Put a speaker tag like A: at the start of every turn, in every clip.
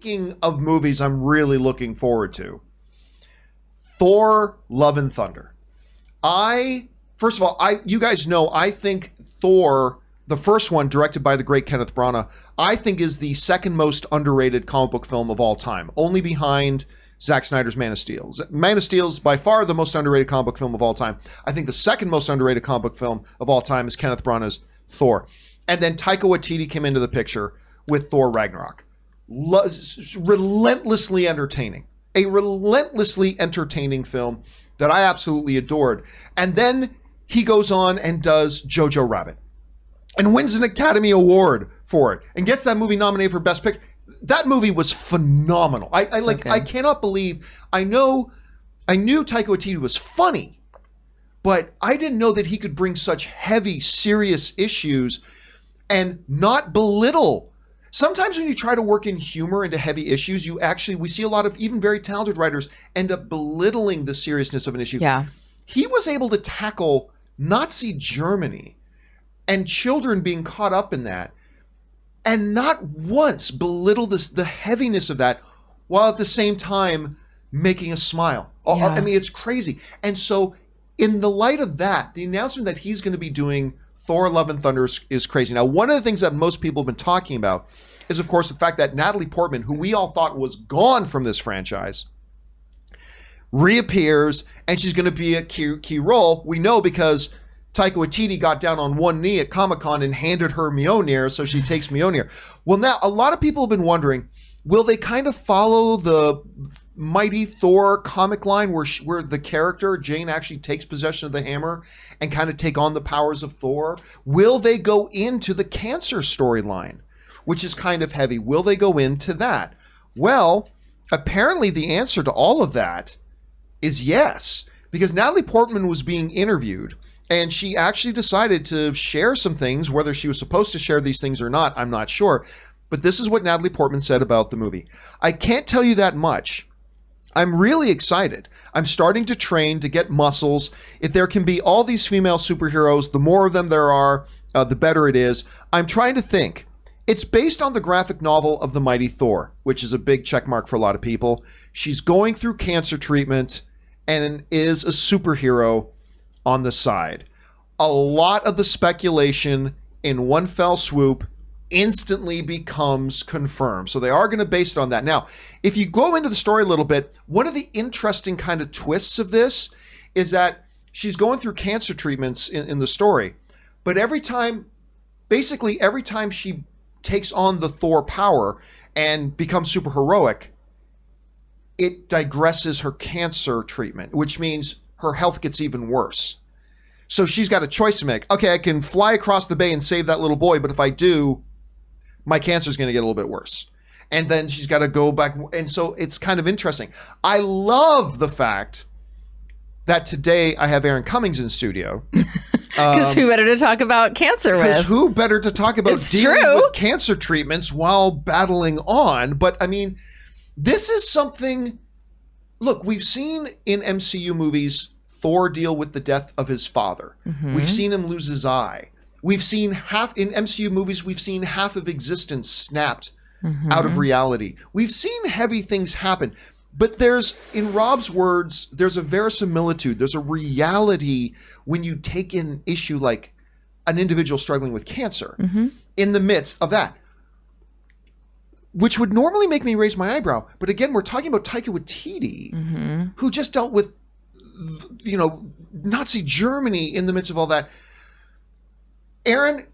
A: speaking of movies I'm really looking forward to, Thor, Love and Thunder. First of all, you guys know, I think Thor, the first one directed by the great Kenneth Branagh, I think is the second most underrated comic book film of all time, only behind Zack Snyder's Man of Steel. Man of Steel is by far the most underrated comic book film of all time. I think the second most underrated comic book film of all time is Kenneth Branagh's Thor. And then Taika Waititi came into the picture with Thor Ragnarok. Relentlessly entertaining. A relentlessly entertaining film that I absolutely adored. And then he goes on and does Jojo Rabbit and wins an Academy Award for it and gets that movie nominated for Best Picture. That movie was phenomenal. I cannot believe, I knew Taika Waititi was funny, but I didn't know that he could bring such heavy, serious issues and not belittle. Sometimes when you try to work in humor into heavy issues, we see a lot of even very talented writers end up belittling the seriousness of an issue.
B: Yeah.
A: He was able to tackle Nazi Germany and children being caught up in that and not once belittle the heaviness of that, while at the same time making us smile. Yeah. I mean, it's crazy. And so in the light of that, the announcement that he's going to be doing Thor Love and Thunder is crazy. Now, one of the things that most people have been talking about is, of course, the fact that Natalie Portman, who we all thought was gone from this franchise, reappears, and she's going to be a key role. We know because Taika Waititi got down on one knee at Comic-Con and handed her Mjolnir, so she takes Mjolnir. Well, now, a lot of people have been wondering, will they kind of follow the Mighty Thor comic line where the character, Jane, actually takes possession of the hammer and kind of take on the powers of Thor? Will they go into the Cancer storyline, which is kind of heavy? Will they go into that? Well, apparently the answer to all of that is yes, because Natalie Portman was being interviewed, and she actually decided to share some things. Whether she was supposed to share these things or not, I'm not sure. But this is what Natalie Portman said about the movie. I can't tell you that much. I'm really excited. I'm starting to train to get muscles. If there can be all these female superheroes, the more of them there are, the better it is. I'm trying to think. It's based on the graphic novel of The Mighty Thor, which is a big check mark for a lot of people. She's going through cancer treatment and is a superhero on the side. A lot of the speculation in one fell swoop instantly becomes confirmed. So they are going to base it on that. Now, if you go into the story a little bit, one of the interesting kind of twists of this is that she's going through cancer treatments in the story, but every time she takes on the Thor power and becomes super heroic, it digresses her cancer treatment, which means her health gets even worse. So she's got a choice to make. Okay, I can fly across the bay and save that little boy, but if I do, my cancer is going to get a little bit worse. And then she's got to go back. And so it's kind of interesting. I love the fact that today I have Aaron Cummings in studio.
B: Because who better to talk about cancer with?
A: Because who better to talk about dealing with cancer treatments while battling on? But I mean, this is something, look, we've seen in MCU movies Thor deal with the death of his father. Mm-hmm. We've seen him lose his eye. We've seen in MCU movies, we've seen half of existence snapped out of reality. We've seen heavy things happen. But in Rob's words, there's a verisimilitude, there's a reality when you take an issue like an individual struggling with cancer in the midst of that, which would normally make me raise my eyebrow. But again, we're talking about Taika Waititi, who just dealt with, Nazi Germany in the midst of all that. Aaron,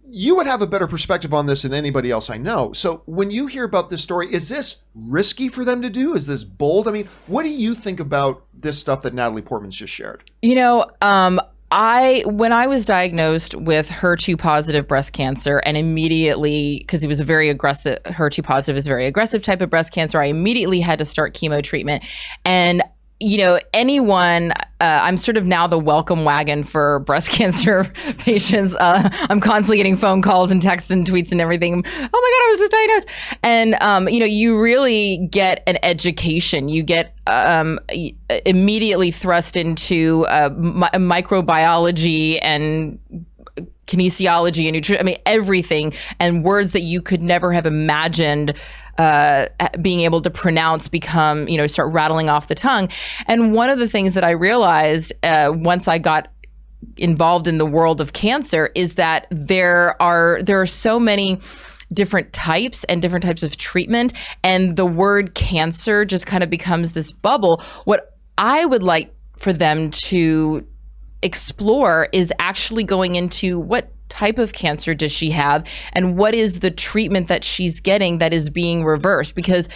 A: you would have a better perspective on this than anybody else I know. So when you hear about this story, is this risky for them to do? Is this bold? I mean, what do you think about this stuff that Natalie Portman's just shared?
B: When I was diagnosed with HER2 positive breast cancer, and immediately, because it was a very aggressive, HER2 positive is a very aggressive type of breast cancer, I immediately had to start chemo treatment. And anyone, I'm sort of now the welcome wagon for breast cancer patients. I'm constantly getting phone calls and texts and tweets and everything. Oh my God, I was just diagnosed. And, you really get an education. You get immediately thrust into microbiology and kinesiology and nutrition. I mean, everything, and words that you could never have imagined being able to pronounce become, start rattling off the tongue. And one of the things that I realized once I got involved in the world of cancer is that there are so many different types and different types of treatment, and the word cancer just kind of becomes this bubble. What I would like for them to explore is actually going into what type of cancer does she have and what is the treatment that she's getting that is being reversed, because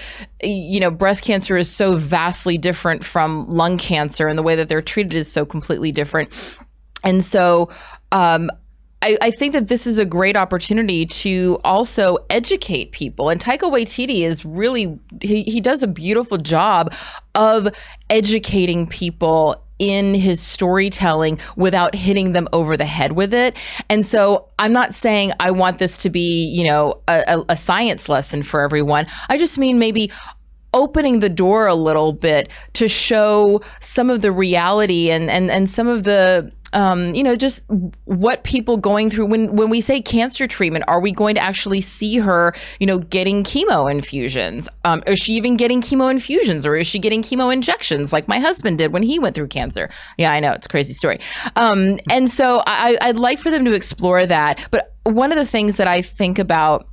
B: breast cancer is so vastly different from lung cancer, and the way that they're treated is so completely different. And so I think that this is a great opportunity to also educate people. And Taika Waititi is really, he does a beautiful job of educating people in his storytelling without hitting them over the head with it. And so I'm not saying I want this to be, a science lesson for everyone. I just mean maybe opening the door a little bit to show some of the reality and some of the just what people going through when we say cancer treatment. Are we going to actually see her, getting chemo infusions? Is she even getting chemo infusions, or is she getting chemo injections like my husband did when he went through cancer? Yeah, I know, it's a crazy story. And so I'd like for them to explore that. But one of the things that I think about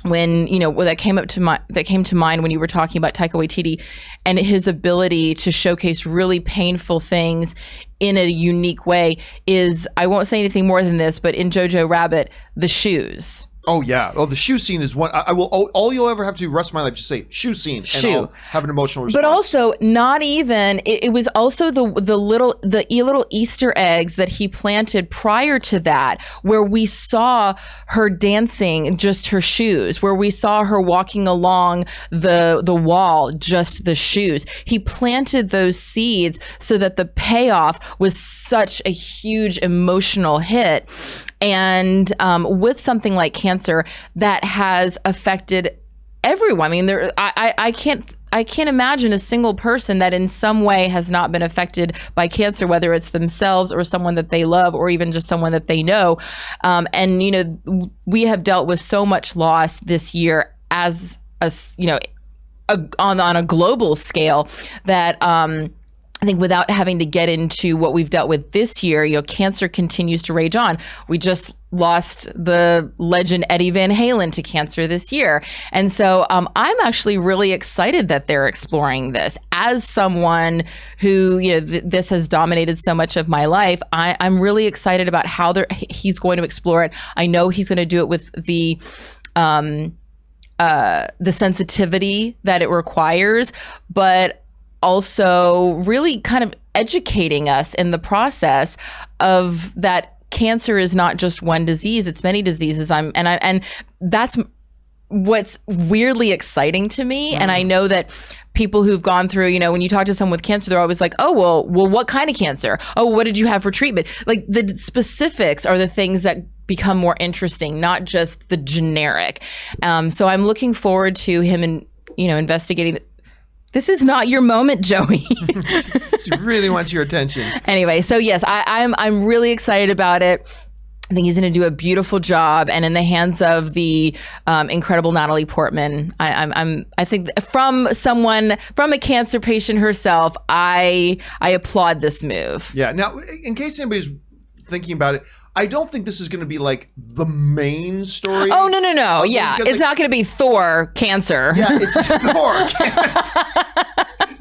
B: when that came to mind when you were talking about Taika Waititi and his ability to showcase really painful things in a unique way is, I won't say anything more than this, but in Jojo Rabbit, the shoes.
A: Oh yeah. Oh, the shoe scene is one. I will. All you'll ever have to do the rest of my life just say shoe scene, and I'll have an emotional response.
B: But also, not even. It was also the little Easter eggs that he planted prior to that, where we saw her dancing, just her shoes, where we saw her walking along the wall, just the shoes. He planted those seeds so that the payoff was such a huge emotional hit. And with something like cancer that has affected everyone, I mean, I can't imagine a single person that in some way has not been affected by cancer, whether it's themselves or someone that they love or even just someone that they know. And we have dealt with so much loss this year as on a global scale that. I think without having to get into what we've dealt with this year, cancer continues to rage on. We just lost the legend Eddie Van Halen to cancer this year. And so I'm actually really excited that they're exploring this. As someone who, this has dominated so much of my life, I'm really excited about how he's going to explore it. I know he's going to do it with the sensitivity that it requires, but also really kind of educating us in the process of that cancer is not just one disease, it's many diseases. And that's what's weirdly exciting to me. And I know that people who've gone through, when you talk to someone with cancer, they're always like, oh, well, what kind of cancer? Oh, what did you have for treatment? Like the specifics are the things that become more interesting, not just the generic. So I'm looking forward to him investigating. This is not your moment, Joey.
A: She really wants your attention. Anyway,
B: so yes, I'm really excited about it. I think he's going to do a beautiful job, and in the hands of the incredible Natalie Portman. I think from a cancer patient herself, I applaud this move.
A: Yeah. Now, in case anybody's thinking about it, I don't think this is going to be like the main story.
B: Oh, no. Yeah. It's not going to be Thor cancer.
A: Yeah, it's Thor cancer.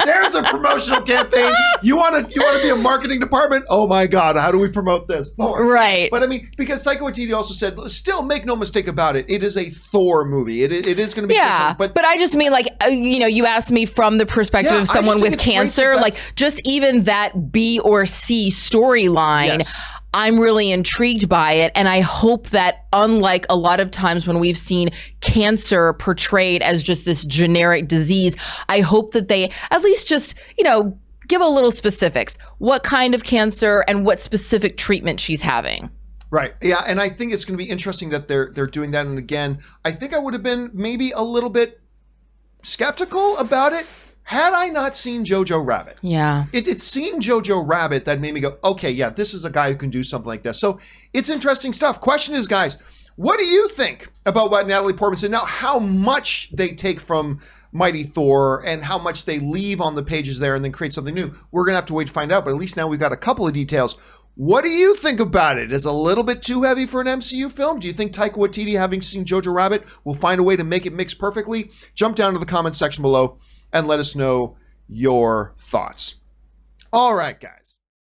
A: There's a promotional campaign. You want to be a marketing department? Oh my God, how do we promote this? Thor.
B: Right.
A: But I mean, because Taika Waititi also said, still make no mistake about it, it is a Thor movie. It is going to be.
B: Yeah, but I just mean you asked me from the perspective of someone with cancer, just even that B or C storyline. Yes. I'm really intrigued by it. And I hope that unlike a lot of times when we've seen cancer portrayed as just this generic disease, I hope that they at least just, give a little specifics. What kind of cancer and what specific treatment she's having.
A: Right. Yeah. And I think it's going to be interesting that they're doing that. And again, I think I would have been maybe a little bit skeptical about it had I not seen Jojo Rabbit.
B: Yeah.
A: It's seeing Jojo Rabbit that made me go, okay, yeah, this is a guy who can do something like this. So it's interesting stuff. Question is, guys, What do you think about what Natalie Portman said? Now, how much they take from Mighty Thor and how much they leave on the pages there and then create something new, we're going to have to wait to find out. But at least now we've got a couple of details. What do you think about it? Is it a little bit too heavy for an MCU film? Do you think Taika Waititi, having seen Jojo Rabbit, will find a way to make it mix perfectly? Jump down to the comments section below and let us know your thoughts. All right, guys.